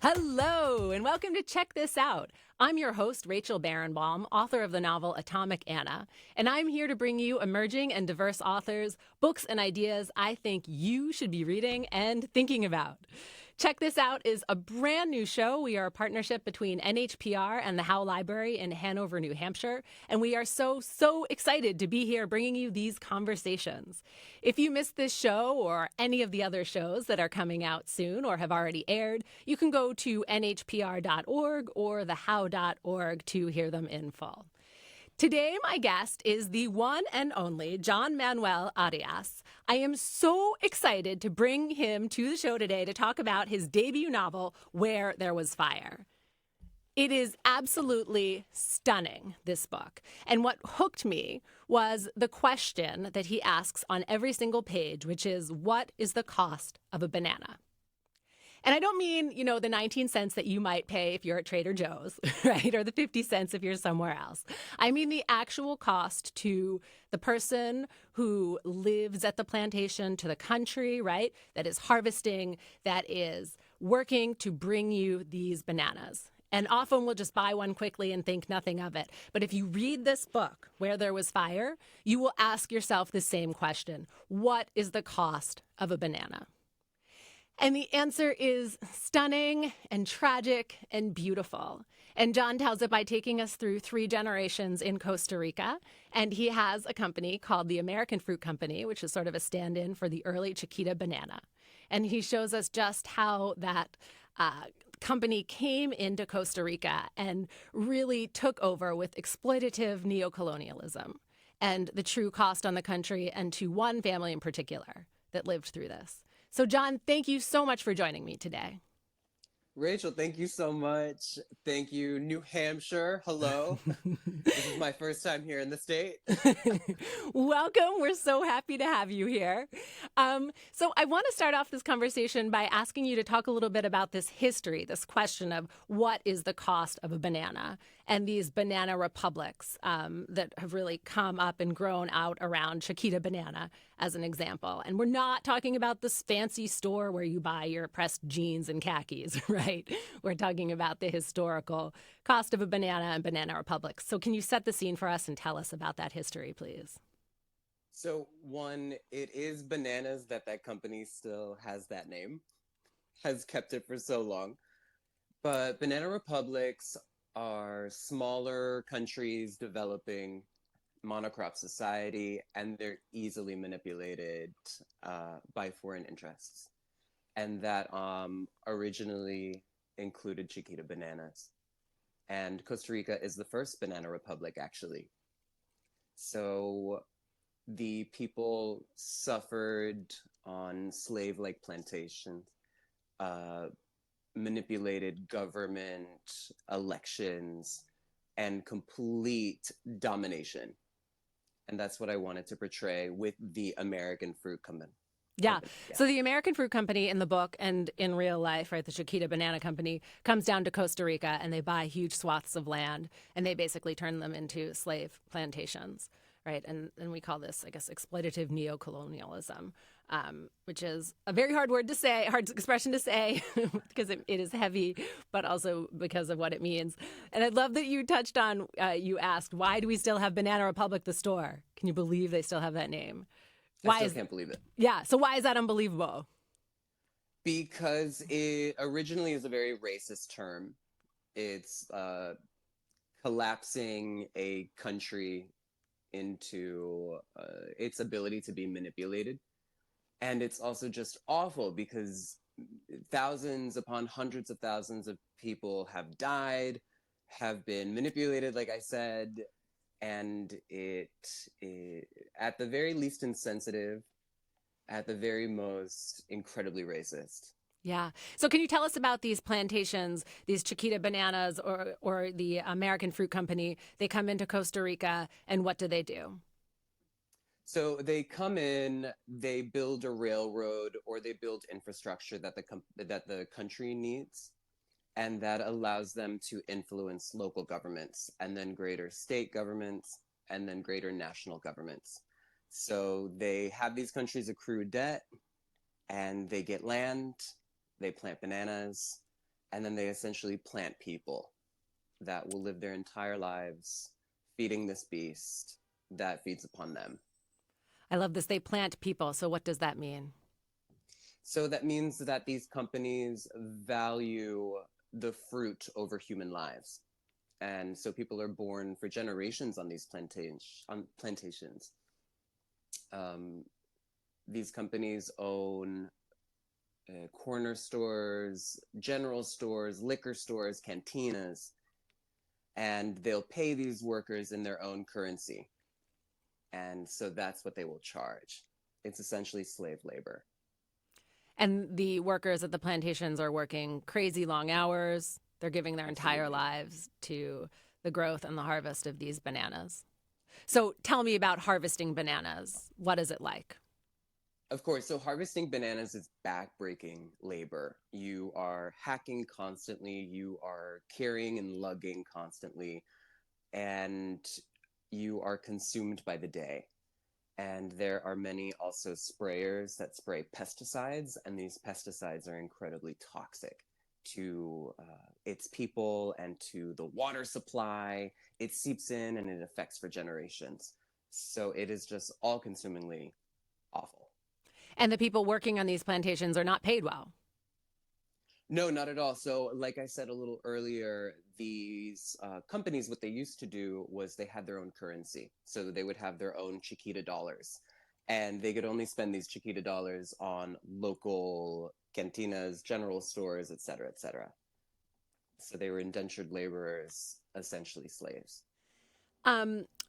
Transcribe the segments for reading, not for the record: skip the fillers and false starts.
Hello, and welcome to Check This Out. I'm your host, Rachel Barenbaum, author of the novel Atomic Anna, and I'm here to bring you emerging and diverse authors, books, and ideas I think you should be reading and thinking about. Check This Out is a brand new show. We are a partnership between NHPR and the Howe Library in Hanover, New Hampshire, and we are so excited to be here bringing you these conversations. If you missed this show or any of the other shows that are coming out soon or have already aired, you can go to nhpr.org or thehow.org to hear them in full. Today, my guest is the one and only John Manuel Arias. I am so excited to bring him to the show today to talk about his debut novel, Where There Was Fire. It is absolutely stunning, this book. And what hooked me was the question that he asks on every single page, which is, what is the cost of a banana? And I don't mean, the 19 cents that you might pay if you're at Trader Joe's, right? Or the 50 cents if you're somewhere else. I mean the actual cost to the person who lives at the plantation, to the country, right? That is harvesting, that is working to bring you these bananas. And often we'll just buy one quickly and think nothing of it. But if you read this book, Where There Was Fire, you will ask yourself the same question. What is the cost of a banana? And the answer is stunning and tragic and beautiful. And John tells it by taking us through 3 generations in Costa Rica. And he has a company called the American Fruit Company, which is sort of a stand-in for the early Chiquita banana. And he shows us just how that company came into Costa Rica and really took over with exploitative neocolonialism and the true cost on the country and to one family in particular that lived through this. So, John, thank you so much for joining me today. Rachel, thank you so much. Thank you, New Hampshire. Hello. This is my first time here in the state. Welcome. We're so happy to have you here. So I want to start off this conversation by asking you to talk a little bit about this history, this question of what is the cost of a banana and these banana republics that have really come up and grown out around Chiquita banana as an example. And we're not talking about this fancy store where you buy your pressed jeans and khakis, right? We're talking about the historical cost of a banana and banana republics. So can you set the scene for us and tell us about that history, please? So, one, it is bananas that company still has that name, has kept it for so long. But banana republics are smaller countries developing monocrop society, and they're easily manipulated by foreign interests. And that originally included Chiquita bananas. And Costa Rica is the first banana republic, actually. So the people suffered on slave-like plantations, manipulated government, elections, and complete domination. And that's what I wanted to portray with the American Fruit Company. Yeah. So the American Fruit Company in the book and in real life, right, the Chiquita Banana Company comes down to Costa Rica and they buy huge swaths of land and they basically turn them into slave plantations, right? And we call this, I guess, exploitative neocolonialism, which is a very hard word to say, hard expression to say because it is heavy, but also because of what it means. And I love that you touched on, you asked, why do we still have Banana Republic, the store? Can you believe they still have that name? I can't believe it. Yeah. So why is that unbelievable? Because it originally is a very racist term. It's collapsing a country into its ability to be manipulated. And it's also just awful because thousands upon hundreds of thousands of people have died, have been manipulated, like I said, and it at the very least insensitive, at the very most incredibly racist. Yeah. So can you tell us about these plantations, these Chiquita bananas or the American Fruit Company? They come into Costa Rica and what do they do? So they come in, they build a railroad or they build infrastructure that the country needs. And that allows them to influence local governments and then greater state governments and then greater national governments. So they have these countries accrue debt and they get land, they plant bananas, and then they essentially plant people that will live their entire lives feeding this beast that feeds upon them. I love this. They plant people. So what does that mean? So that means that these companies value the fruit over human lives. And so people are born for generations on these plantations. These companies own corner stores, general stores, liquor stores, cantinas, and they'll pay these workers in their own currency. And so that's what they will charge. It's essentially slave labor. And the workers at the plantations are working crazy long hours. They're giving their entire Absolutely. lives to the growth and the harvest of these bananas. So tell me about harvesting bananas. What is it like? Of course, so harvesting bananas is backbreaking labor. You are hacking constantly, you are carrying and lugging constantly, and you are consumed by the day. And there are many also sprayers that spray pesticides, and these pesticides are incredibly toxic to its people and to the water supply. It seeps in and it affects for generations. So it is just all-consumingly awful. And the people working on these plantations are not paid well. No, not at all. So, like I said a little earlier, these companies, what they used to do was they had their own currency. So they would have their own Chiquita dollars. And they could only spend these Chiquita dollars on local cantinas, general stores, et cetera, et cetera. So they were indentured laborers, essentially slaves.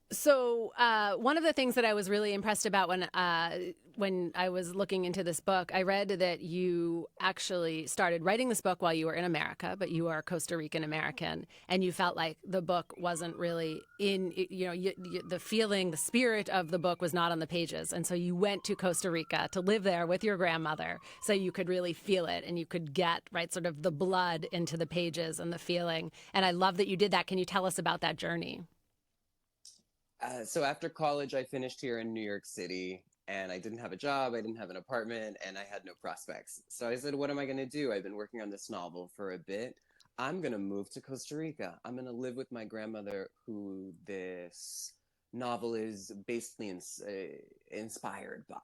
So one of the things that I was really impressed about when I was looking into this book, I read that you actually started writing this book while you were in America, but you are Costa Rican American, and you felt like the book wasn't really in, the feeling, the spirit of the book was not on the pages. And so you went to Costa Rica to live there with your grandmother so you could really feel it and you could get, right, sort of the blood into the pages and the feeling. And I love that you did that. Can you tell us about that journey? So after college, I finished here in New York City, and I didn't have a job, I didn't have an apartment, and I had no prospects. So I said, what am I going to do? I've been working on this novel for a bit. I'm going to move to Costa Rica. I'm going to live with my grandmother, who this novel is basically inspired by.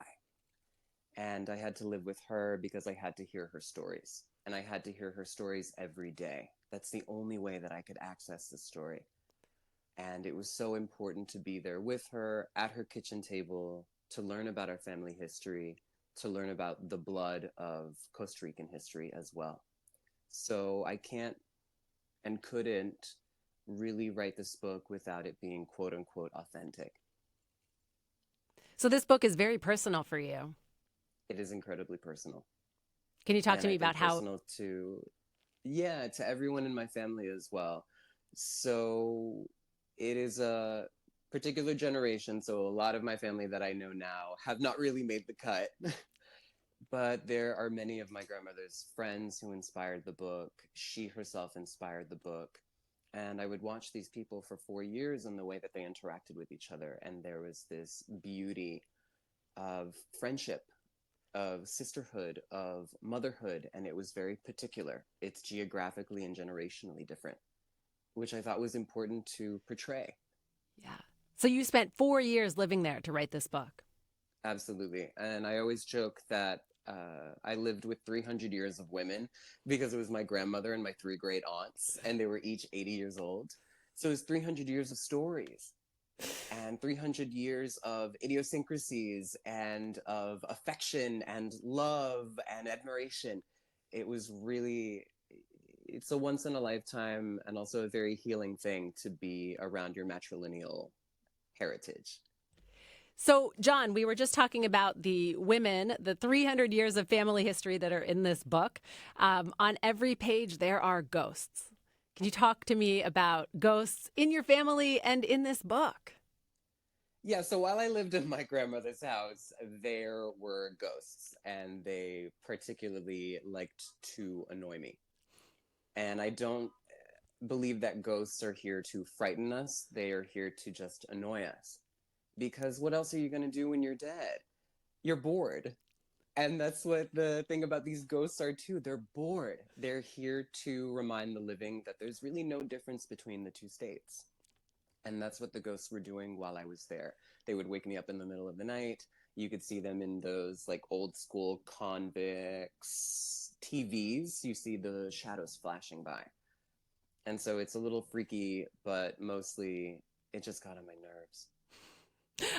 And I had to live with her because I had to hear her stories. And I had to hear her stories every day. That's the only way that I could access the story. And it was so important to be there with her at her kitchen table, to learn about our family history, to learn about the blood of Costa Rican history as well. So I can't and couldn't really write this book without it being quote unquote authentic. So this book is very personal for you. It is incredibly personal. Can you talk to me about how personal to everyone in my family as well. So it is a particular generation, so a lot of my family that I know now have not really made the cut. But there are many of my grandmother's friends who inspired the book. She herself inspired the book. And I would watch these people for 4 years and the way that they interacted with each other. And there was this beauty of friendship, of sisterhood, of motherhood. And it was very particular. It's geographically and generationally different, which I thought was important to portray. Yeah. So you spent 4 years living there to write this book. Absolutely. And I always joke that I lived with 300 years of women because it was my grandmother and my 3 great aunts, and they were each 80 years old. So it was 300 years of stories and 300 years of idiosyncrasies and of affection and love and admiration. It was really, it's a once in a lifetime and also a very healing thing to be around your matrilineal heritage. So, John, we were just talking about the women, the 300 years of family history that are in this book. On every page, there are ghosts. Can you talk to me about ghosts in your family and in this book? Yeah, so while I lived in my grandmother's house, there were ghosts, and they particularly liked to annoy me. And I don't believe that ghosts are here to frighten us. They are here to just annoy us. Because what else are you going to do when you're dead? You're bored. And that's what the thing about these ghosts are too. They're bored. They're here to remind the living that there's really no difference between the two states. And that's what the ghosts were doing while I was there. They would wake me up in the middle of the night. You could see them in those like old school convicts TVs. You see the shadows flashing by. And so it's a little freaky, but mostly it just got on my nerves.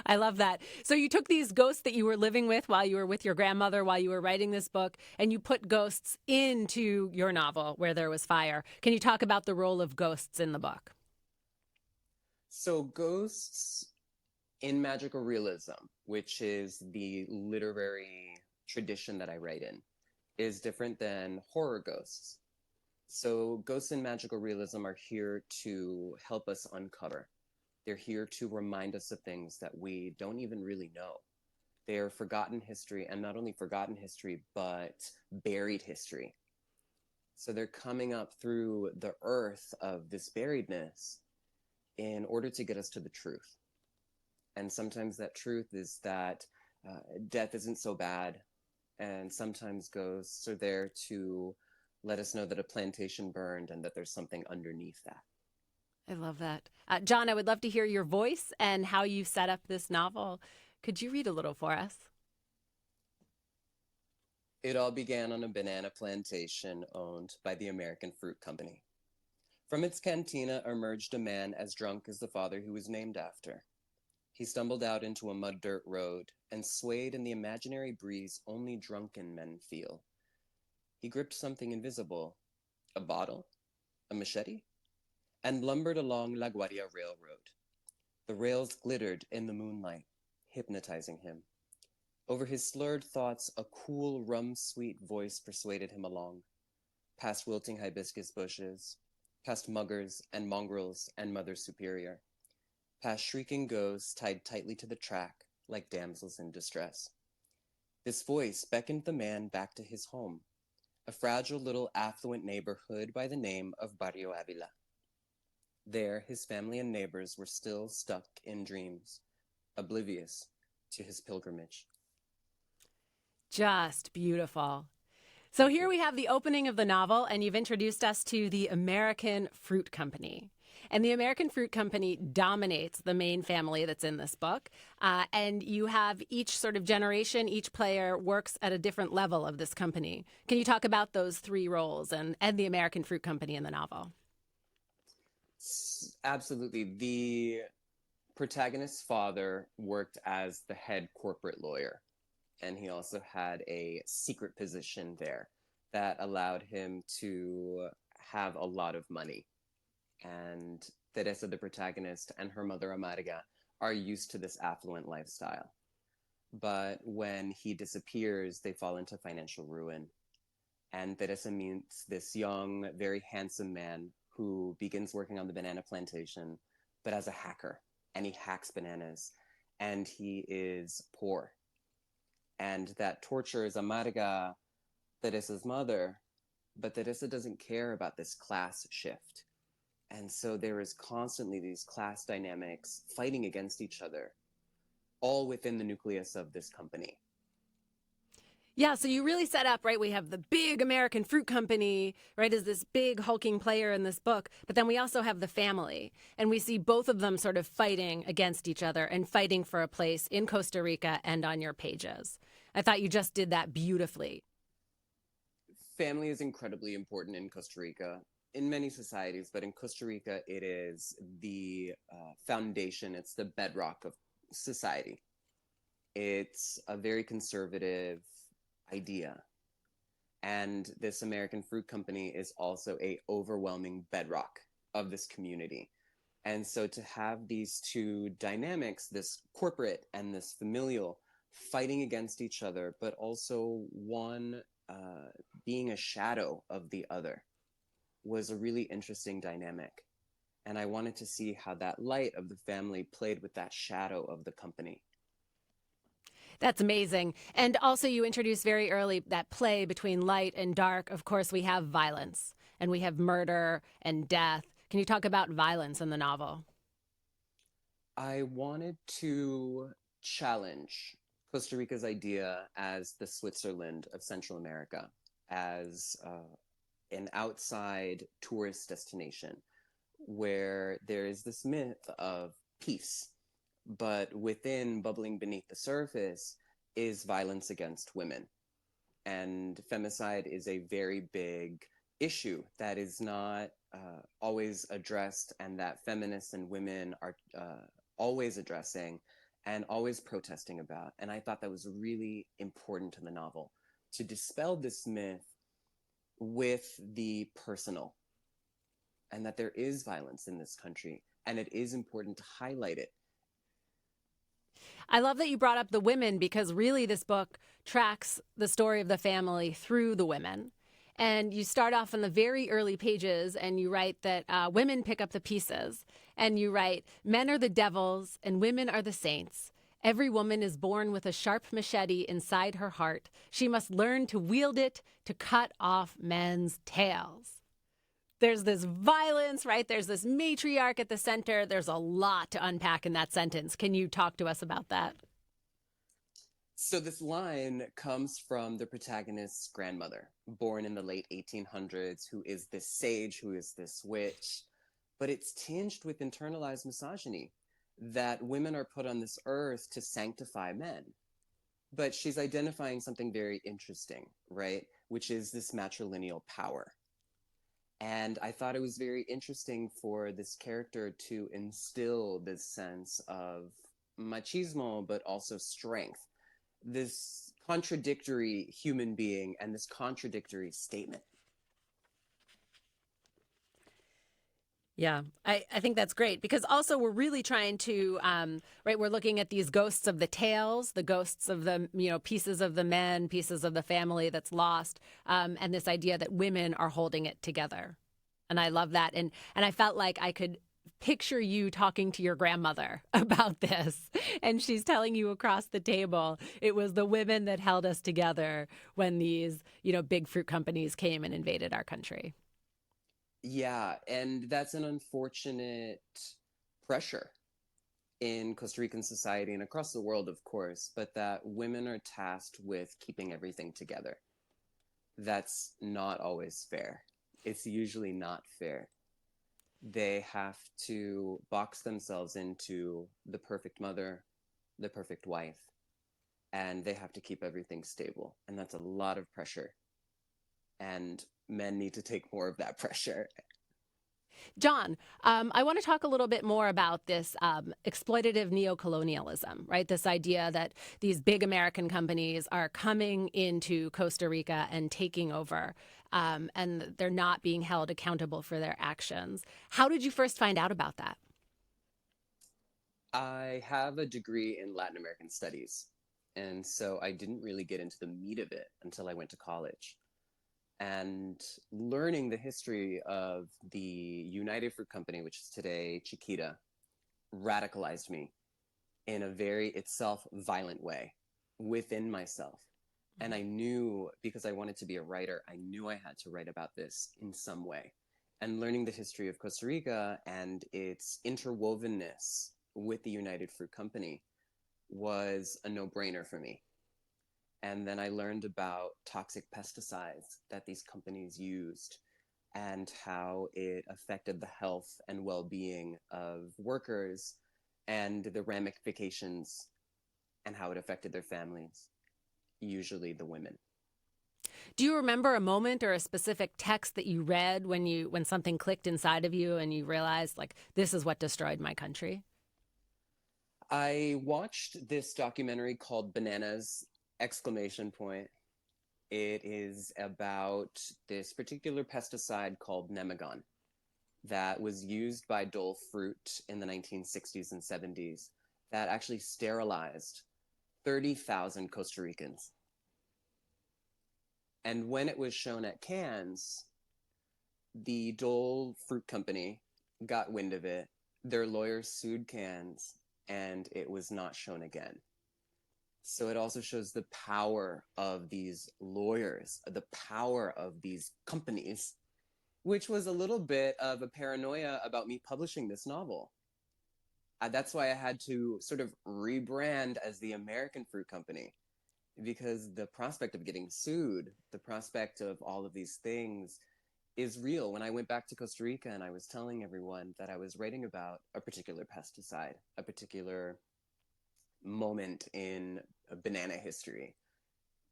I love that. So you took these ghosts that you were living with while you were with your grandmother, while you were writing this book, and you put ghosts into your novel where there was fire. Can you talk about the role of ghosts in the book? So ghosts in magical realism, which is the literary tradition that I write in, is different than horror ghosts. So ghosts in magical realism are here to help us uncover. They're here to remind us of things that we don't even really know. They are forgotten history, and not only forgotten history, but buried history. So they're coming up through the earth of this buriedness in order to get us to the truth. And sometimes that truth is that death isn't so bad, and sometimes ghosts are there to let us know that a plantation burned and that there's something underneath that. I love that. John, I would love to hear your voice and how you set up this novel. Could you read a little for us? It all began on a banana plantation owned by the American Fruit Company. From its cantina emerged a man as drunk as the father he was named after. He stumbled out into a mud-dirt road and swayed in the imaginary breeze only drunken men feel. He gripped something invisible, a bottle, a machete, and lumbered along La Guardia Railroad. The rails glittered in the moonlight, hypnotizing him. Over his slurred thoughts, a cool, rum-sweet voice persuaded him along, past wilting hibiscus bushes, past muggers and mongrels and Mother Superior, past shrieking ghosts tied tightly to the track like damsels in distress. This voice beckoned the man back to his home, a fragile little affluent neighborhood by the name of Barrio Avila. There, his family and neighbors were still stuck in dreams, oblivious to his pilgrimage. Just beautiful. So here we have the opening of the novel, and you've introduced us to the American Fruit Company. And the American Fruit Company dominates the main family that's in this book. And you have each sort of generation, each player works at a different level of this company. Can you talk about those three roles and the American Fruit Company in the novel? Absolutely. The protagonist's father worked as the head corporate lawyer, and he also had a secret position there that allowed him to have a lot of money. And Teresa, the protagonist, and her mother, Amarga, are used to this affluent lifestyle. But when he disappears, they fall into financial ruin. And Teresa meets this young, very handsome man who begins working on the banana plantation, but as a hacker. And he hacks bananas. And he is poor. And that tortures Amarga, Teresa's mother. But Teresa doesn't care about this class shift. And so there is constantly these class dynamics fighting against each other, all within the nucleus of this company. Yeah, so you really set up, right? We have the big American Fruit Company, right, as this big hulking player in this book. But then we also have the family. And we see both of them sort of fighting against each other and fighting for a place in Costa Rica and on your pages. I thought you just did that beautifully. Family is incredibly important in Costa Rica, in many societies, but in Costa Rica, it is the foundation, it's the bedrock of society. It's a very conservative idea. And this American Fruit Company is also a overwhelming bedrock of this community. And so to have these two dynamics, this corporate and this familial, fighting against each other, but also one being a shadow of the other, was a really interesting dynamic. And I wanted to see how that light of the family played with that shadow of the company. That's amazing. And also you introduced very early that play between light and dark. Of course, we have violence and we have murder and death. Can you talk about violence in the novel? I wanted to challenge Costa Rica's idea as the Switzerland of Central America, as an outside tourist destination where there is this myth of peace, but within, bubbling beneath the surface, is violence against women. And femicide is a very big issue that is not always addressed, and that feminists and women are always addressing and always protesting about. And I thought that was really important to the novel, to dispel this myth with the personal, and that there is violence in this country, and it is important to highlight it. I love that you brought up the women, because really this book tracks the story of the family through the women. And you start off in the very early pages and you write that women pick up the pieces. And you write, men are the devils and women are the saints. Every woman is born with a sharp machete inside her heart. She must learn to wield it to cut off men's tails. There's this violence, right? There's this matriarch at the center. There's a lot to unpack in that sentence. Can you talk to us about that? So this line comes from the protagonist's grandmother, born in the late 1800s, who is this sage, who is this witch, but it's tinged with internalized misogyny, that women are put on this earth to sanctify men. But she's identifying something very interesting, right? Which is this matrilineal power. And I thought it was very interesting for this character to instill this sense of machismo, but also strength, this contradictory human being and this contradictory statement. Yeah, I think that's great, because also we're really trying to, right, we're looking at these ghosts of the tales, the ghosts of the, pieces of the men, pieces of the family that's lost, and this idea that women are holding it together. And I love that. And I felt like I could picture you talking to your grandmother about this, and she's telling you across the table, it was the women that held us together when these, big fruit companies came and invaded our country. Yeah, and that's an unfortunate pressure in Costa Rican society and across the world, of course, but that women are tasked with keeping everything together. That's not always fair. It's usually not fair. They have to box themselves into the perfect mother, the perfect wife, and they have to keep everything stable. And that's a lot of pressure. And men need to take more of that pressure. John, I want to talk a little bit more about this exploitative neocolonialism, right? This idea that these big American companies are coming into Costa Rica and taking over, and they're not being held accountable for their actions. How did you first find out about that? I have a degree in Latin American studies, and so I didn't really get into the meat of it until I went to college. And learning the history of the United Fruit Company, which is today Chiquita, radicalized me in a very itself violent way within myself. And I knew, because I wanted to be a writer, I knew I had to write about this in some way. And learning the history of Costa Rica and its interwovenness with the United Fruit Company was a no-brainer for me. And then I learned about toxic pesticides that these companies used and how it affected the health and well-being of workers and the ramifications and how it affected their families, usually the women. Do you remember a moment or a specific text that you read when something clicked inside of you and you realized, like, this is what destroyed my country? I watched this documentary called Bananas! Exclamation point. It is about this particular pesticide called Nemagon that was used by Dole fruit in the 1960s and 70s that actually sterilized 30,000 Costa Ricans. And when it was shown at Cannes, the Dole Fruit Company got wind of it. Their lawyers sued Cannes, and it was not shown again. So it also shows the power of these lawyers, the power of these companies, which was a little bit of a paranoia about me publishing this novel. That's why I had to sort of rebrand as the American Fruit Company, because the prospect of getting sued, the prospect of all of these things is real. When I went back to Costa Rica and I was telling everyone that I was writing about a particular pesticide, a particular moment in banana history,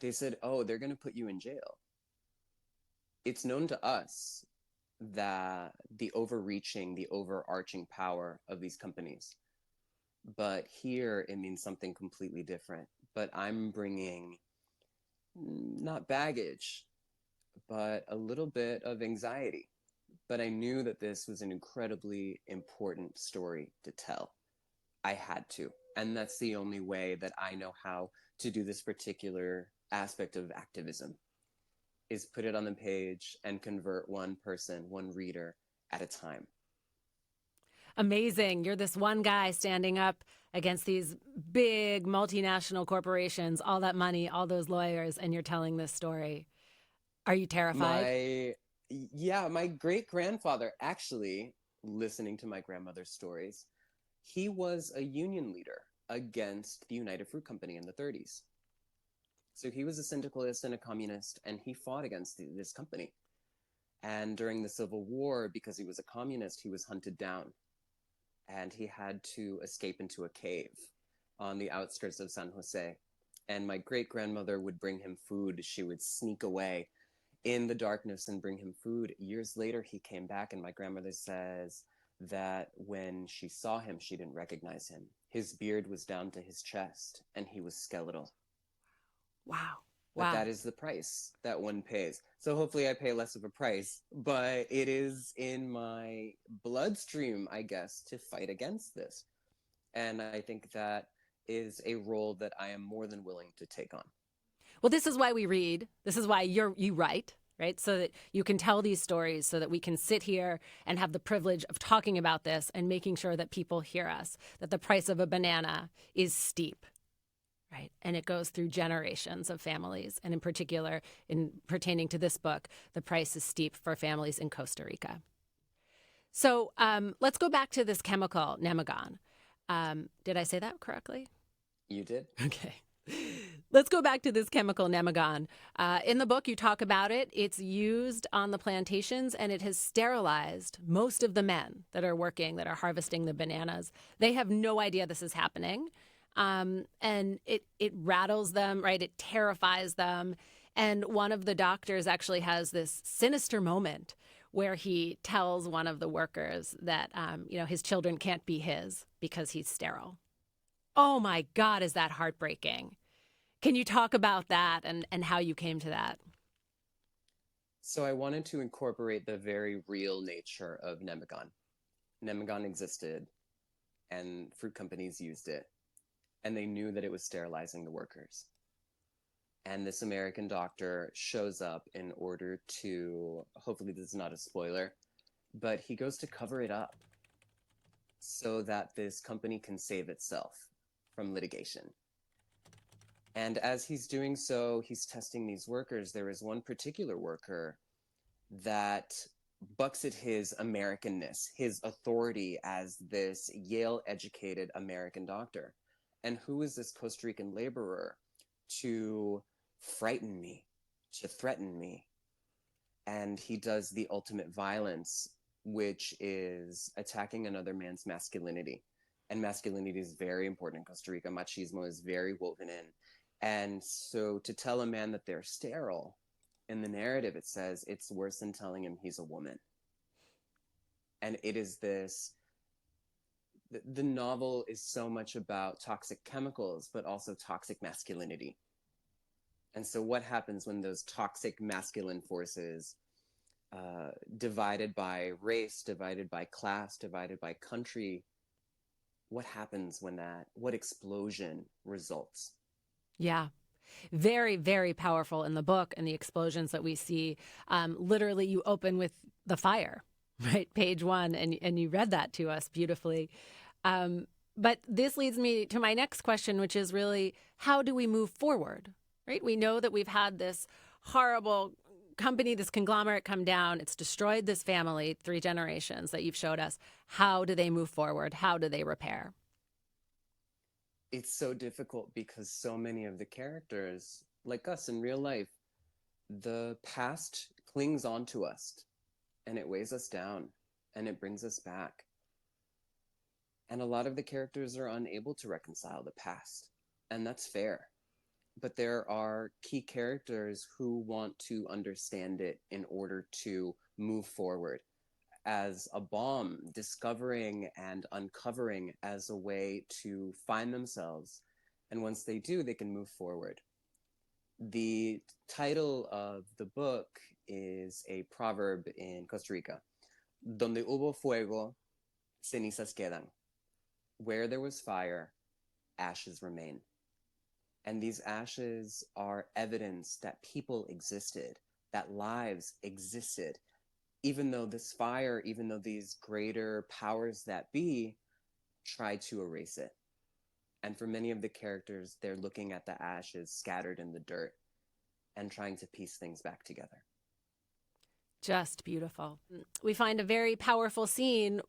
they said, oh, they're going to put you in jail. It's known to us that the overreaching, the overarching power of these companies. But here it means something completely different. But I'm bringing not baggage, but a little bit of anxiety. But I knew that this was an incredibly important story to tell. I had to. And that's the only way that I know how to do this particular aspect of activism, is put it on the page and convert one person, one reader at a time. Amazing. You're this one guy standing up against these big multinational corporations, all that money, all those lawyers, and you're telling this story. Are you terrified? My great-grandfather, actually, listening to my grandmother's stories, he was a union leader against the United Fruit Company in the 30s. So he was a syndicalist and a communist, and he fought against this company. And during the Civil War, because he was a communist, he was hunted down. And he had to escape into a cave on the outskirts of San Jose. And my great-grandmother would bring him food. She would sneak away in the darkness and bring him food. Years later, he came back, and my grandmother says that when she saw him, she didn't recognize him. His beard was down to his chest, and he was skeletal. Wow. But that is the price that one pays. So hopefully I pay less of a price, but it is in my bloodstream, I guess, to fight against this. And I think that is a role that I am more than willing to take on. Well, this is why we read. This is why you write, right? So that you can tell these stories, so that we can sit here and have the privilege of talking about this and making sure that people hear us, that the price of a banana is steep. Right. And it goes through generations of families. And in particular, in pertaining to this book, the price is steep for families in Costa Rica. So let's go back to this chemical, nemagon. Did I say that correctly? You did. Okay. Let's go back to this chemical, nemagon. In the book, you talk about it. It's used on the plantations, and it has sterilized most of the men that are working, that are harvesting the bananas. They have no idea this is happening. And it rattles them, right? It terrifies them. And one of the doctors actually has this sinister moment where he tells one of the workers that, his children can't be his because he's sterile. Oh my God, is that heartbreaking? Can you talk about that and how you came to that? So I wanted to incorporate the very real nature of nemagon. Nemagon existed, and fruit companies used it. And they knew that it was sterilizing the workers. And this American doctor shows up in order to, hopefully this is not a spoiler, but he goes to cover it up so that this company can save itself from litigation. And as he's doing so, he's testing these workers. There is one particular worker that bucks at his Americanness, his authority as this Yale-educated American doctor. And who is this Costa Rican laborer to frighten me, to threaten me? And he does the ultimate violence, which is attacking another man's masculinity. And masculinity is very important in Costa Rica. Machismo is very woven in. And so to tell a man that they're sterile, in the narrative it says it's worse than telling him he's a woman. And it is this... The novel is so much about toxic chemicals, but also toxic masculinity. And so what happens when those toxic masculine forces, divided by race, divided by class, divided by country, what happens when what explosion results? Yeah. Very, very powerful in the book, and the explosions that we see. Literally, you open with the fire, right? Page 1, and you read that to us beautifully. But this leads me to my next question, which is really, how do we move forward, right? We know that we've had this horrible company, this conglomerate come down, it's destroyed this family, 3 generations that you've showed us. How do they move forward? How do they repair? It's so difficult because so many of the characters, like us in real life, the past clings onto us and it weighs us down and it brings us back. And a lot of the characters are unable to reconcile the past, and that's fair. But there are key characters who want to understand it in order to move forward as a bomb, discovering and uncovering as a way to find themselves. And once they do, they can move forward. The title of the book is a proverb in Costa Rica. Donde hubo fuego, cenizas quedan. Where there was fire, ashes remain. And these ashes are evidence that people existed, that lives existed, even though this fire, even though these greater powers that be tried to erase it. And for many of the characters, they're looking at the ashes scattered in the dirt and trying to piece things back together. Just beautiful. We find a very powerful scene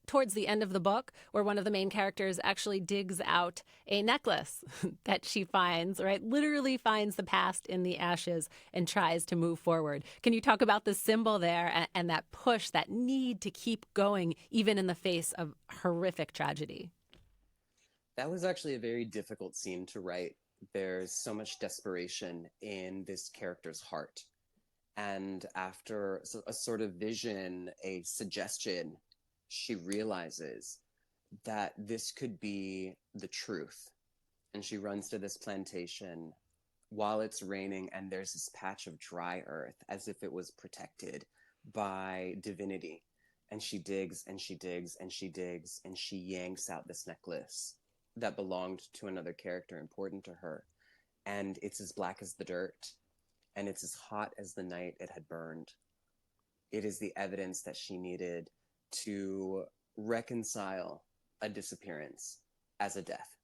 towards the end of the book where one of the main characters actually digs out a necklace that she finds, right? Literally finds the past in the ashes and tries to move forward. Can you talk about the symbol there and that push, that need to keep going even in the face of horrific tragedy? That was actually a very difficult scene to write. There's so much desperation in this character's heart. And after a sort of vision, a suggestion, she realizes that this could be the truth. And she runs to this plantation while it's raining, and there's this patch of dry earth as if it was protected by divinity. And she digs and she digs and she digs and she yanks out this necklace that belonged to another character important to her. And it's as black as the dirt. And it's as hot as the night it had burned. It is the evidence that she needed to reconcile a disappearance as a death.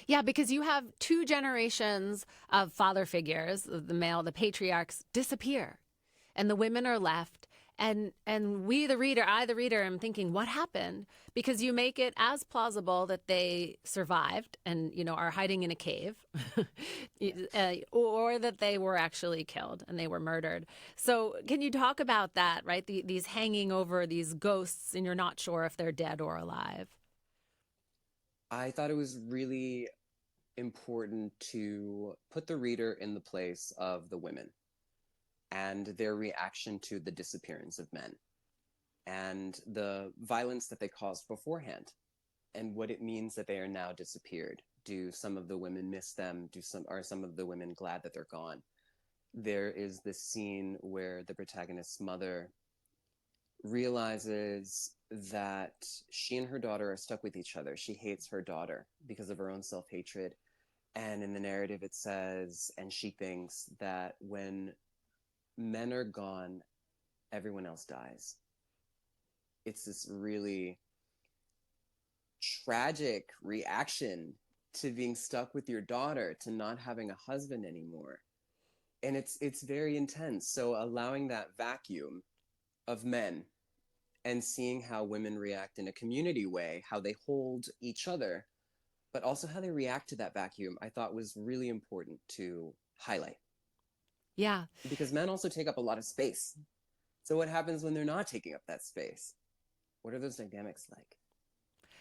Yeah, because you have 2 generations of father figures, the male, the patriarchs, disappear. And the women are left. And we, the reader, I, the reader, am thinking, what happened? Because you make it as plausible that they survived and, are hiding in a cave or that they were actually killed and they were murdered. So can you talk about that, right? These hanging over these ghosts and you're not sure if they're dead or alive. I thought it was really important to put the reader in the place of the women and their reaction to the disappearance of men and the violence that they caused beforehand and what it means that they are now disappeared. Do some of the women miss them? Are some of the women glad that they're gone? There is this scene where the protagonist's mother realizes that she and her daughter are stuck with each other. She hates her daughter because of her own self-hatred. And in the narrative it says, and she thinks that when men are gone, everyone else dies. It's this really tragic reaction to being stuck with your daughter, to not having a husband anymore. And it's very intense. So allowing that vacuum of men and seeing how women react in a community way, how they hold each other, but also how they react to that vacuum, I thought was really important to highlight. Yeah. Because men also take up a lot of space. So what happens when they're not taking up that space? What are those dynamics like?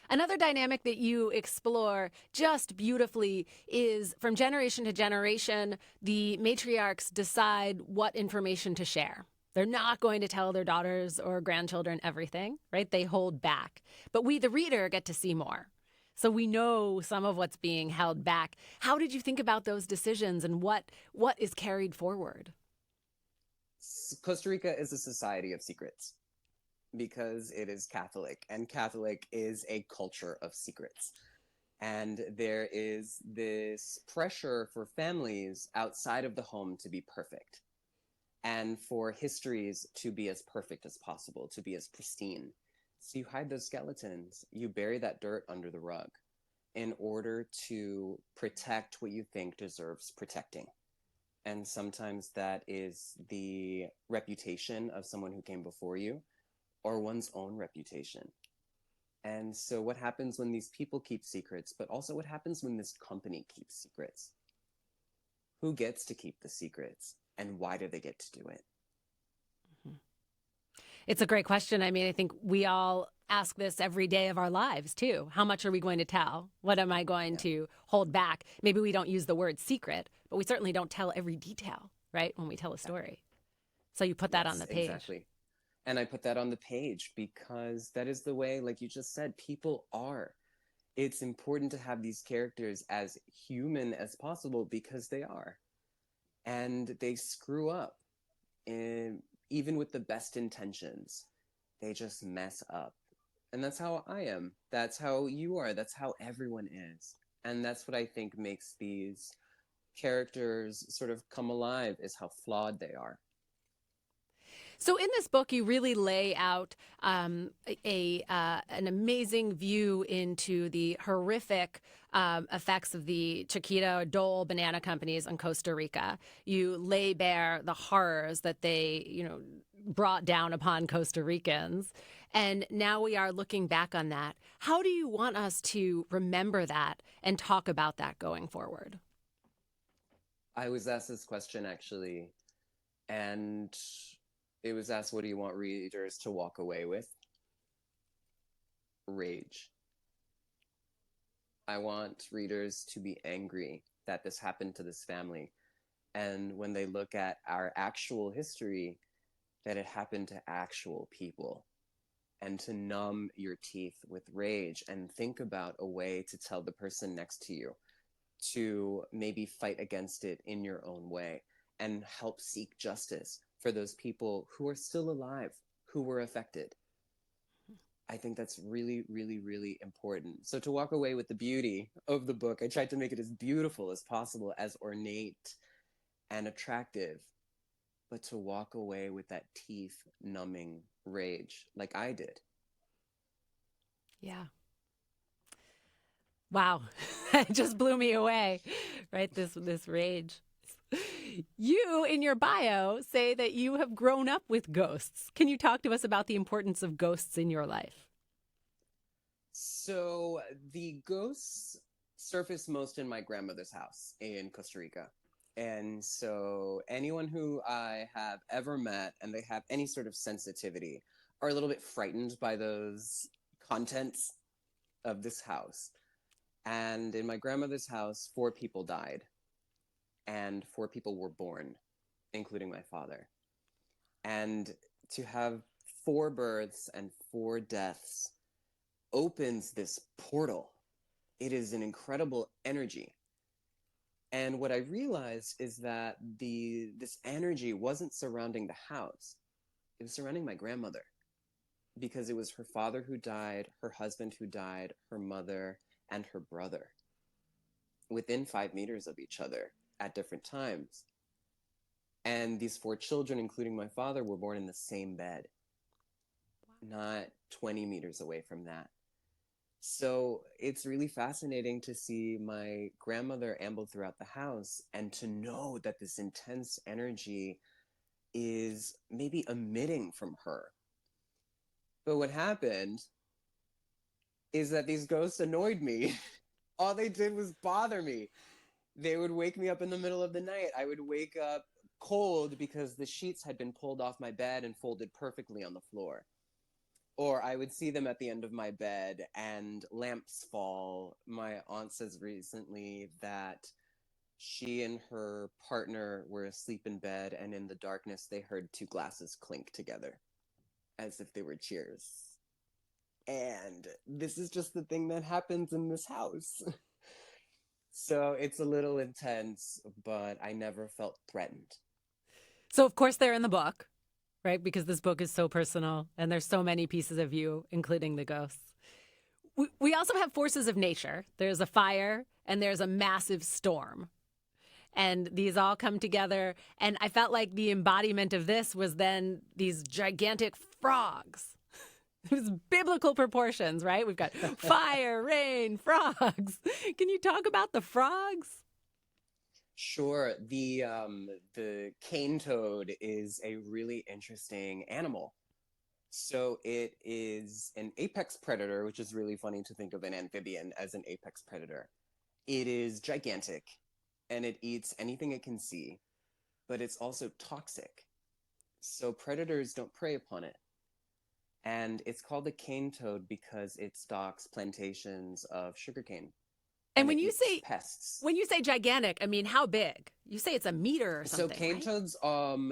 Another dynamic that you explore just beautifully is from generation to generation, the matriarchs decide what information to share. They're not going to tell their daughters or grandchildren everything, right? They hold back. But we, the reader, get to see more. So we know some of what's being held back. How did you think about those decisions and what is carried forward? Costa Rica is a society of secrets because it is Catholic, and Catholic is a culture of secrets. And there is this pressure for families outside of the home to be perfect and for histories to be as perfect as possible, to be as pristine. So you hide those skeletons, you bury that dirt under the rug in order to protect what you think deserves protecting. And sometimes that is the reputation of someone who came before you or one's own reputation. And so what happens when these people keep secrets, but also what happens when this company keeps secrets? Who gets to keep the secrets and why do they get to do it? It's a great question. I mean, I think we all ask this every day of our lives, too. How much are we going to tell? What am I going to hold back? Maybe we don't use the word secret, but we certainly don't tell every detail, right, when we tell a story. So you put that on the page. Exactly. And I put that on the page because that is the way, like you just said, people are. It's important to have these characters as human as possible because they are. And they screw up. Even with the best intentions, they just mess up. And that's how I am. That's how you are. That's how everyone is. And that's what I think makes these characters sort of come alive, is how flawed they are. So in this book, you really lay out an amazing view into the horrific effects of the Chiquita Dole banana companies on Costa Rica. You lay bare the horrors that they, brought down upon Costa Ricans. And now we are looking back on that. How do you want us to remember that and talk about that going forward? I was asked this question, actually, and it was asked, what do you want readers to walk away with? Rage. I want readers to be angry that this happened to this family. And when they look at our actual history, that it happened to actual people. And to numb your teeth with rage and think about a way to tell the person next to you to maybe fight against it in your own way and help seek justice for those people who are still alive, who were affected. I think that's really, really, really important. So to walk away with the beauty of the book, I tried to make it as beautiful as possible, as ornate and attractive, but to walk away with that teeth-numbing rage like I did. Yeah. Wow. It just blew me away, right? This rage. You, in your bio, say that you have grown up with ghosts. Can you talk to us about the importance of ghosts in your life? So the ghosts surface most in my grandmother's house in Costa Rica. And so anyone who I have ever met and they have any sort of sensitivity are a little bit frightened by those contents of this house. And in my grandmother's house, 4 people died. And 4 people were born, including my father. And to have 4 births and 4 deaths opens this portal. It is an incredible energy. And what I realized is that this energy wasn't surrounding the house. It was surrounding my grandmother. Because it was her father who died, her husband who died, her mother, and her brother. Within 5 meters of each other. At different times. And these 4 children, including my father, were born in the same bed. Not 20 meters away from that. So it's really fascinating to see my grandmother amble throughout the house and to know that this intense energy is maybe emitting from her. But what happened is that these ghosts annoyed me. All they did was bother me. They would wake me up in the middle of the night. I would wake up cold because the sheets had been pulled off my bed and folded perfectly on the floor. Or I would see them at the end of my bed and lamps fall. My aunt says recently that she and her partner were asleep in bed, and in the darkness they heard 2 glasses clink together as if they were cheers. And this is just the thing that happens in this house. So it's a little intense, but I never felt threatened. So, of course, they're in the book, right? Because this book is so personal and there's so many pieces of you, including the ghosts. We also have forces of nature. There's a fire and there's a massive storm. And these all come together. And I felt like the embodiment of this was then these gigantic frogs. It was biblical proportions, right? We've got fire, rain, frogs. Can you talk about the frogs? Sure. The cane toad is a really interesting animal. So it is an apex predator, which is really funny to think of an amphibian as an apex predator. It is gigantic and it eats anything it can see, but it's also toxic. So predators don't prey upon it. And it's called a cane toad because it stalks plantations of sugarcane And and it eats pests. when you say gigantic, I mean, how big? You say it's a meter or So something, cane right? toads,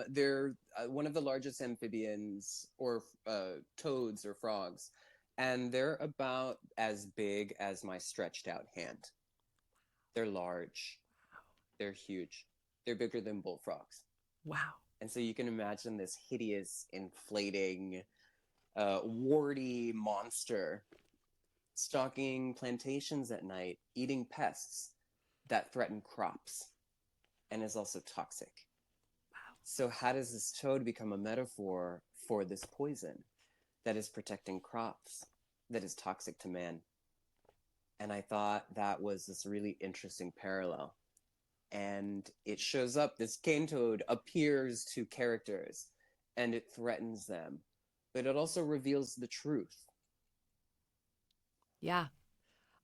they're one of the largest amphibians or toads or frogs, and they're about as big as my stretched out hand. They're large, they're huge, they're bigger than bullfrogs. Wow. And so you can imagine this hideous, inflating, warty monster stalking plantations at night, eating pests that threaten crops, and is also toxic. So how does this toad become a metaphor for this poison that is protecting crops, that is toxic to man? And I thought that was this really interesting parallel. And it shows up, this cane toad appears to characters and it threatens them, but it also reveals the truth. Yeah.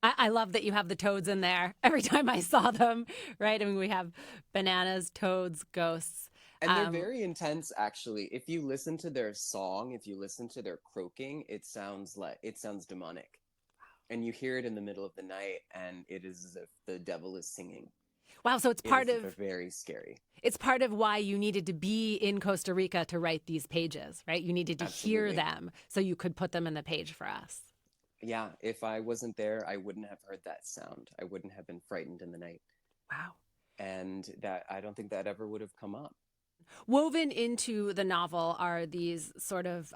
I love that you have the toads in there every time I saw them, right? I mean, we have bananas, toads, ghosts. And they're very intense, actually. If you listen to their song, if you listen to their croaking, it sounds demonic. And you hear it in the middle of the night, and it is as if the devil is singing. Wow, so it's part of very scary. It's part of why you needed to be in Costa Rica to write these pages, right? You needed to hear them so you could put them in the page for us. Yeah, if I wasn't there, I wouldn't have heard that sound. I wouldn't have been frightened in the night. Wow. And that I don't think that ever would have come up. Woven into the novel are these sort of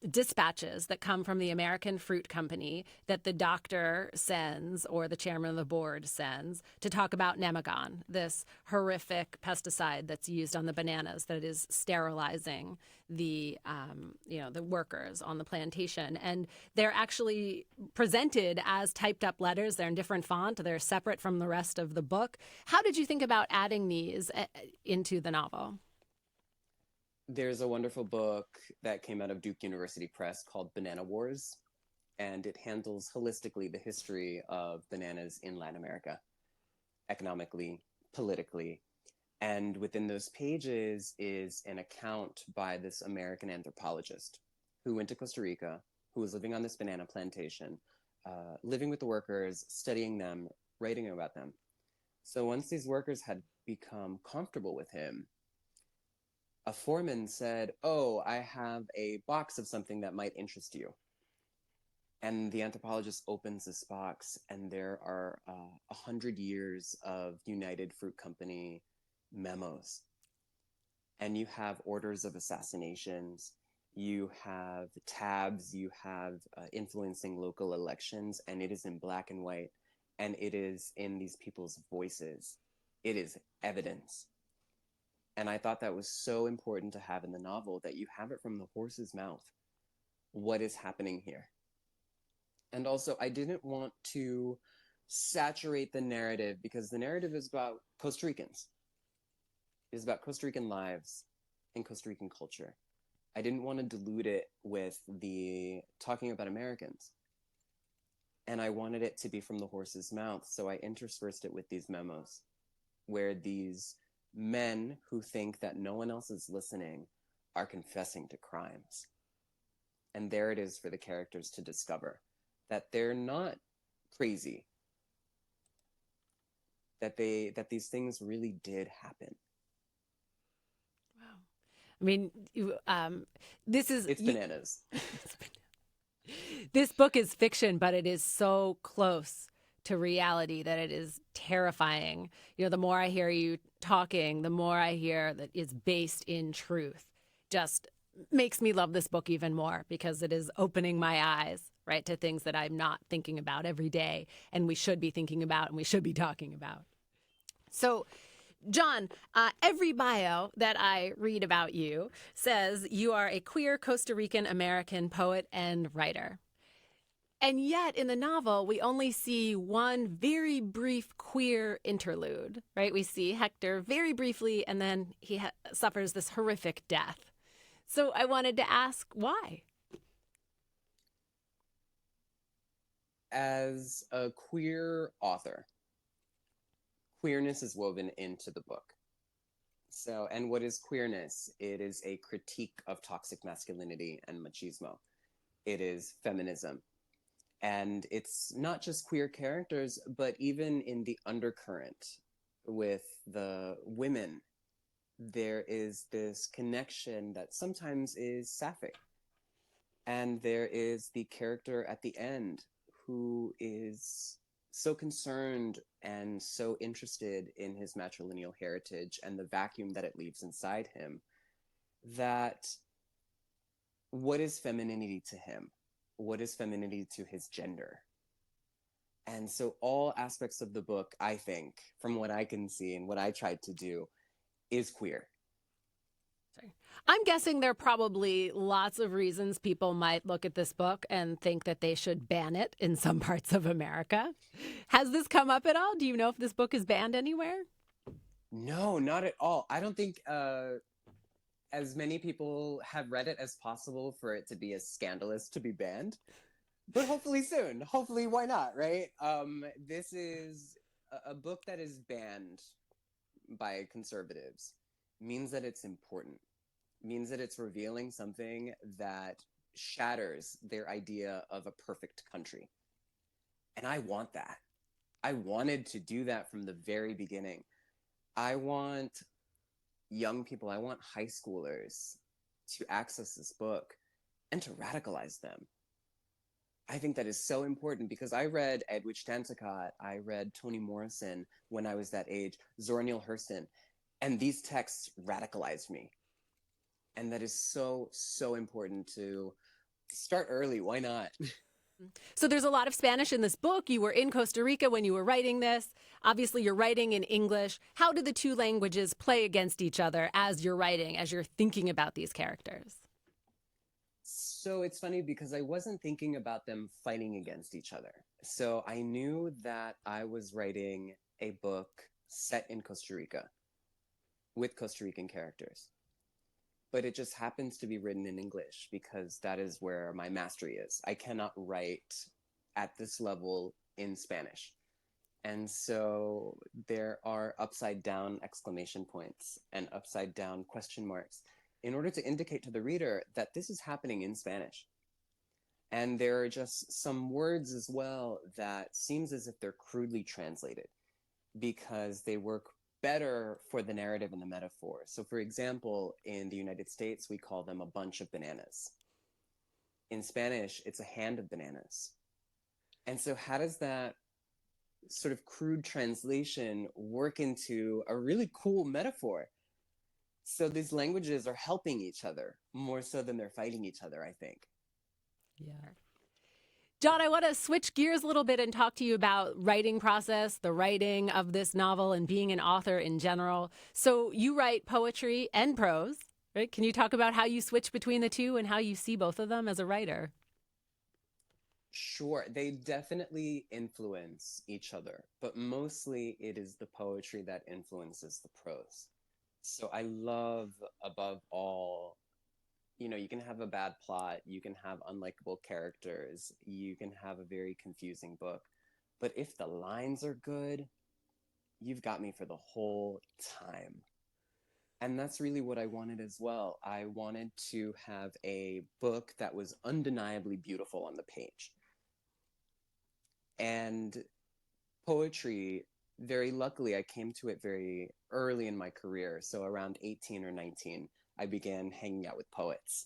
dispatches that come from the American Fruit Company that the doctor sends or the chairman of the board sends to talk about nemagon, this horrific pesticide that's used on the bananas that is sterilizing the the workers on the plantation. And they're actually presented as typed up letters. They're in different font. They're separate from the rest of the book. How did you think about adding these into the novel? There's a wonderful book that came out of Duke University Press called Banana Wars, and it handles holistically the history of bananas in Latin America, economically, politically. And within those pages is an account by this American anthropologist who went to Costa Rica, who was living on this banana plantation, living with the workers, studying them, writing about them. So once these workers had become comfortable with him, a foreman said, "Oh, I have a box of something that might interest you." And the anthropologist opens this box, and there are 100 years of United Fruit Company memos. And you have orders of assassinations, you have tabs, you have influencing local elections, and it is in black and white, and it is in these people's voices. It is evidence. And I thought that was so important to have in the novel, that you have it from the horse's mouth. What is happening here? And also, I didn't want to saturate the narrative, because the narrative is about Costa Ricans. It is about Costa Rican lives and Costa Rican culture. I didn't want to dilute it with the talking about Americans. And I wanted it to be from the horse's mouth, so I interspersed it with these memos, where these men who think that no one else is listening are confessing to crimes. And there it is for the characters to discover that they're not crazy, that these things really did happen. Wow. I mean, it's bananas. This book is fiction, but it is so close to reality that it is terrifying. The more I hear you talking, the more I hear that it's based in truth. Just makes me love this book even more, because it is opening my eyes, right, to things that I'm not thinking about every day, and we should be thinking about and we should be talking about. So, John, every bio that I read about you says you are a queer Costa Rican American poet and writer. And yet in the novel, we only see one very brief queer interlude, right? We see Hector very briefly, and then he suffers this horrific death. So I wanted to ask why? As a queer author, queerness is woven into the book. So, and what is queerness? It is a critique of toxic masculinity and machismo. It is feminism. And it's not just queer characters, but even in the undercurrent with the women, there is this connection that sometimes is sapphic. And there is the character at the end who is so concerned and so interested in his matrilineal heritage and the vacuum that it leaves inside him, that what is femininity to him? What is femininity to his gender? And so all aspects of the book, I think, from what I can see and what I tried to do, is queer. I'm guessing there are probably lots of reasons people might look at this book and think that they should ban it in some parts of America. Has this come up at all? Do you know if this book is banned anywhere? No, not at all. I don't think as many people have read it as possible for it to be as scandalous to be banned. But hopefully soon. Hopefully, why not, right? This is a book that is banned by conservatives. Means that it's important. Means that it's revealing something that shatters their idea of a perfect country. And I want that. I wanted to do that from the very beginning. I want young people, I want high schoolers to access this book and to radicalize them. I think that is so important because I read Edwidge Danticat, I read Toni Morrison when I was that age, Zora Neale Hurston, and these texts radicalized me. And that is so, so important to start early. Why not? So there's a lot of Spanish in this book. You were in Costa Rica when you were writing this. Obviously, you're writing in English. How do the two languages play against each other as you're writing, as you're thinking about these characters? So it's funny because I wasn't thinking about them fighting against each other. So I knew that I was writing a book set in Costa Rica with Costa Rican characters. But it just happens to be written in English because that is where my mastery is. I cannot write at this level in Spanish. And so there are upside down exclamation points and upside down question marks in order to indicate to the reader that this is happening in Spanish. And there are just some words as well that seems as if they're crudely translated because they work better for the narrative and the metaphor. So for example, in the United States, we call them a bunch of bananas. In Spanish, it's a hand of bananas. And so how does that sort of crude translation work into a really cool metaphor? So these languages are helping each other more so than they're fighting each other, I think. Yeah. John, I want to switch gears a little bit and talk to you about writing process, the writing of this novel and being an author in general. So you write poetry and prose, right? Can you talk about how you switch between the two and how you see both of them as a writer? Sure, they definitely influence each other, but mostly it is the poetry that influences the prose. So I love, above all, you can have a bad plot, you can have unlikable characters, you can have a very confusing book. But if the lines are good, you've got me for the whole time. And that's really what I wanted as well. I wanted to have a book that was undeniably beautiful on the page. And poetry, very luckily, I came to it very early in my career. So around 18 or 19. I began hanging out with poets.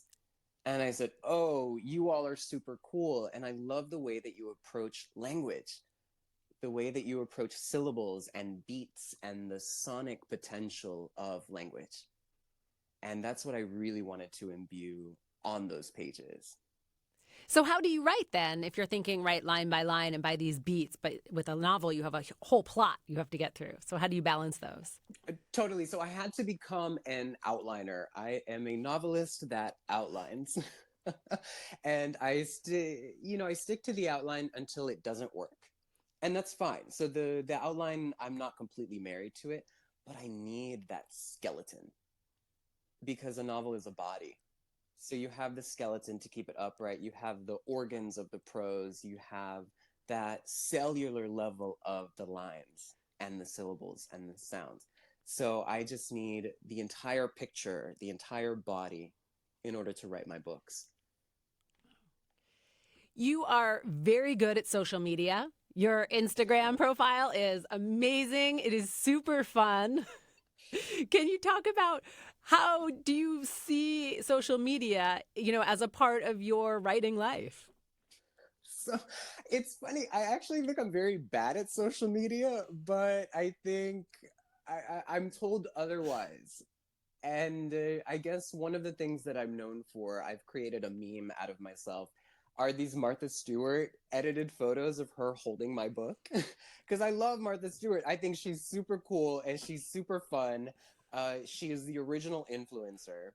And I said, oh, you all are super cool. And I love the way that you approach language, the way that you approach syllables and beats and the sonic potential of language. And that's what I really wanted to imbue on those pages. So how do you write then if you're thinking write line by line and by these beats, but with a novel you have a whole plot you have to get through. So how do you balance those? Totally. So I had to become an outliner. I am a novelist that outlines. And I stick to the outline until it doesn't work. And that's fine. So the outline, I'm not completely married to it, but I need that skeleton because a novel is a body. So you have the skeleton to keep it upright. You have the organs of the prose. You have that cellular level of the lines and the syllables and the sounds. So I just need the entire picture, the entire body in order to write my books. You are very good at social media. Your Instagram profile is amazing. It is super fun. Can you talk about how do you see social media, as a part of your writing life? So it's funny. I actually think I'm very bad at social media, but I think I'm told otherwise. And I guess one of the things that I'm known for, I've created a meme out of myself, are these Martha Stewart edited photos of her holding my book. Because I love Martha Stewart. I think she's super cool and she's super fun. She is the original influencer.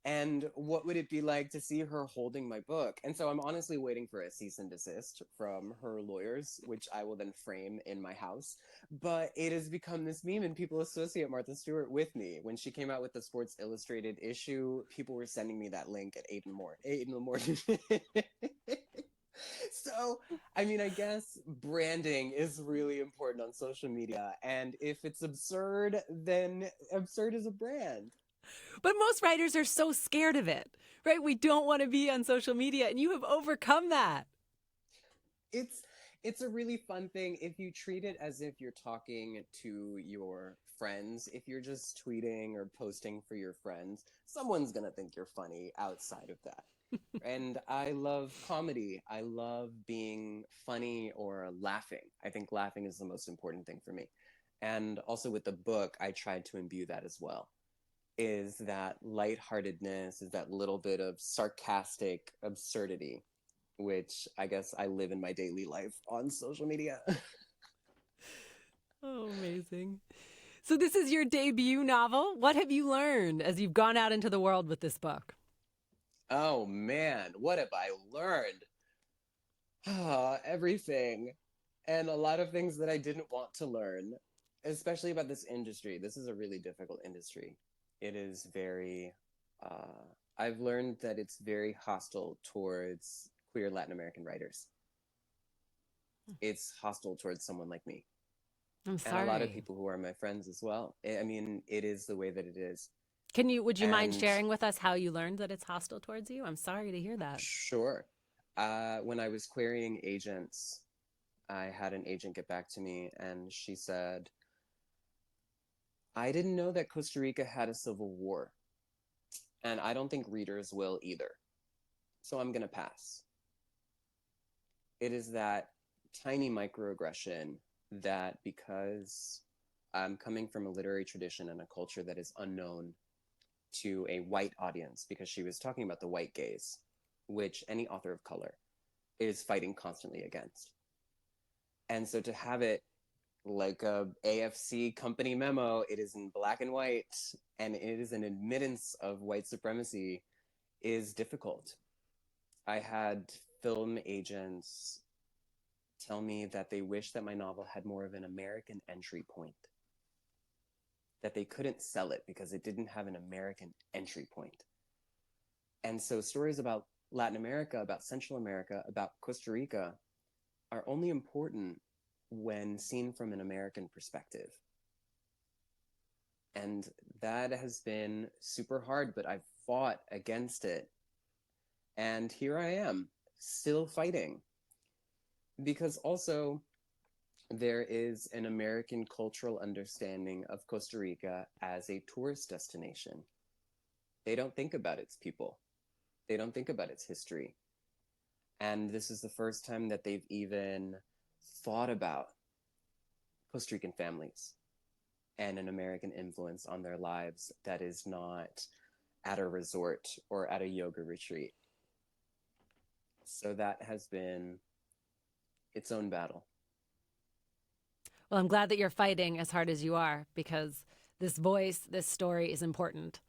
And what would it be like to see her holding my book? And so I'm honestly waiting for a cease and desist from her lawyers, which I will then frame in my house. But it has become this meme, and people associate Martha Stewart with me. When she came out with the Sports Illustrated issue, people were sending me that link at 8 in the morning. So, I mean, I guess branding is really important on social media. And if it's absurd, then absurd is a brand. But most writers are so scared of it, right? We don't want to be on social media, and you have overcome that. it's it's a really fun thing if you treat it as if you're talking to your friends. If you're just tweeting or posting for your friends, someone's gonna think you're funny outside of that. And I love comedy. I love being funny or laughing. I think laughing is the most important thing for me. And also with the book, I tried to imbue that as well. Is that lightheartedness, is that little bit of sarcastic absurdity, which I guess I live in my daily life on social media. Oh, amazing. So this is your debut novel. What have you learned as you've gone out into the world with this book? Oh man, what have I learned? Everything. And a lot of things that I didn't want to learn, especially about this industry. This is a really difficult industry. It is very, I've learned that it's very hostile towards queer Latin American writers. It's hostile towards someone like me. I'm And a lot of sorry. people who are my friends as well. I mean, it is the way that it is. Would you mind And sharing with us how you learned that it's hostile towards you? I'm sorry to hear that. sure, when I was querying agents, I had an agent get back to me and she said, I didn't know that Costa Rica had a civil war, and I don't think readers will either. So I'm going to pass. It is that tiny microaggression that because I'm coming from a literary tradition and a culture that is unknown to a white audience, because she was talking about the white gaze, which any author of color is fighting constantly against. And so to have it like a AFC company memo, it is in black and white, and it is an admittance of white supremacy, is difficult. I had film agents tell me that they wish that my novel had more of an American entry point, that they couldn't sell it because it didn't have an American entry point. And so stories about Latin America, about Central America, about Costa Rica are only important when seen from an American perspective. And that has been super hard, but I've fought against it. And here I am, still fighting. Because also, there is an American cultural understanding of Costa Rica as a tourist destination. They don't think about its people. They don't think about its history. And this is the first time that they've even thought about Costa Rican families and an American influence on their lives that is not at a resort or at a yoga retreat. So that has been its own battle. Well, I'm glad that you're fighting as hard as you are because this voice, this story is important.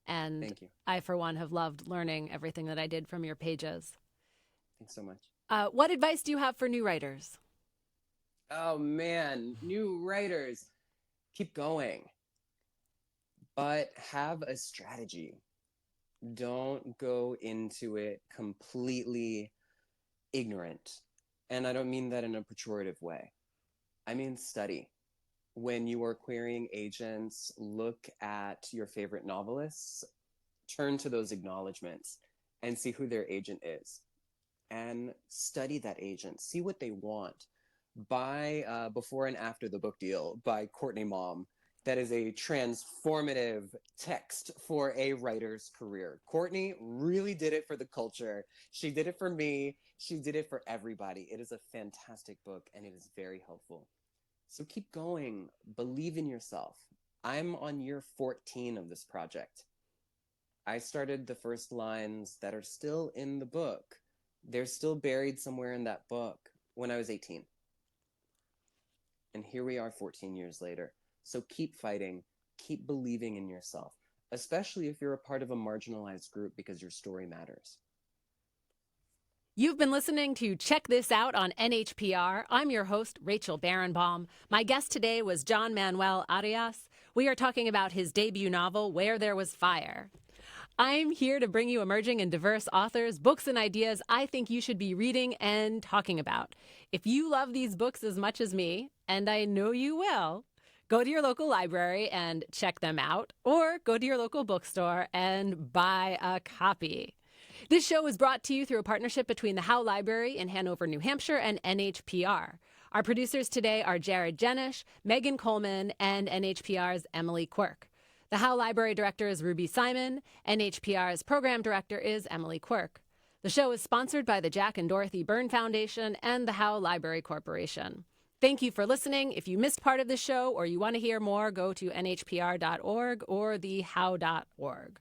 And Thank you. I, for one, have loved learning everything that I did from your pages. Thanks so much. What advice do you have for new writers? Oh man, new writers, keep going, but have a strategy. Don't go into it completely ignorant. And I don't mean that in a pejorative way. I mean study. When you are querying agents, look at your favorite novelists, turn to those acknowledgments and see who their agent is. And study that agent, see what they want. Buy Before and After the Book Deal by Courtney Mom. That is a transformative text for a writer's career. Courtney really did it for the culture. She did it for me. She did it for everybody. It is a fantastic book and it is very helpful. So keep going. Believe in yourself. I'm on year 14 of this project. I started the first lines that are still in the book. They're still buried somewhere in that book when I was 18. And here we are 14 years later. So keep fighting, keep believing in yourself, especially if you're a part of a marginalized group, because your story matters. You've been listening to Check This Out on NHPR. I'm your host, Rachel Barenbaum. My guest today was John Manuel Arias. We are talking about his debut novel, Where There Was Fire. I'm here to bring you emerging and diverse authors, books, and ideas I think you should be reading and talking about. If you love these books as much as me, and I know you will, go to your local library and check them out, or go to your local bookstore and buy a copy. This show is brought to you through a partnership between the Howe Library in Hanover, New Hampshire, and NHPR. Our producers today are Jared Jenish, Megan Coleman, and NHPR's Emily Quirk. The Howe Library Director is Ruby Simon. NHPR's Program Director is Emily Quirk. The show is sponsored by the Jack and Dorothy Byrne Foundation and the Howe Library Corporation. Thank you for listening. If you missed part of the show or you want to hear more, go to nhpr.org or thehow.org.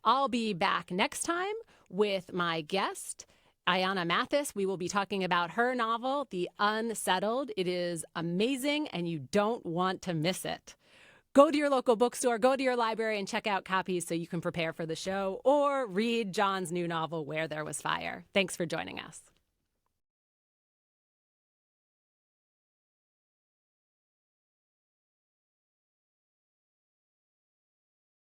I'll be back next time with my guest, Ayanna Mathis. We will be talking about her novel, The Unsettled. It is amazing and you don't want to miss it. Go to your local bookstore, go to your library, and check out copies so you can prepare for the show or read John's new novel, Where There Was Fire. Thanks for joining us.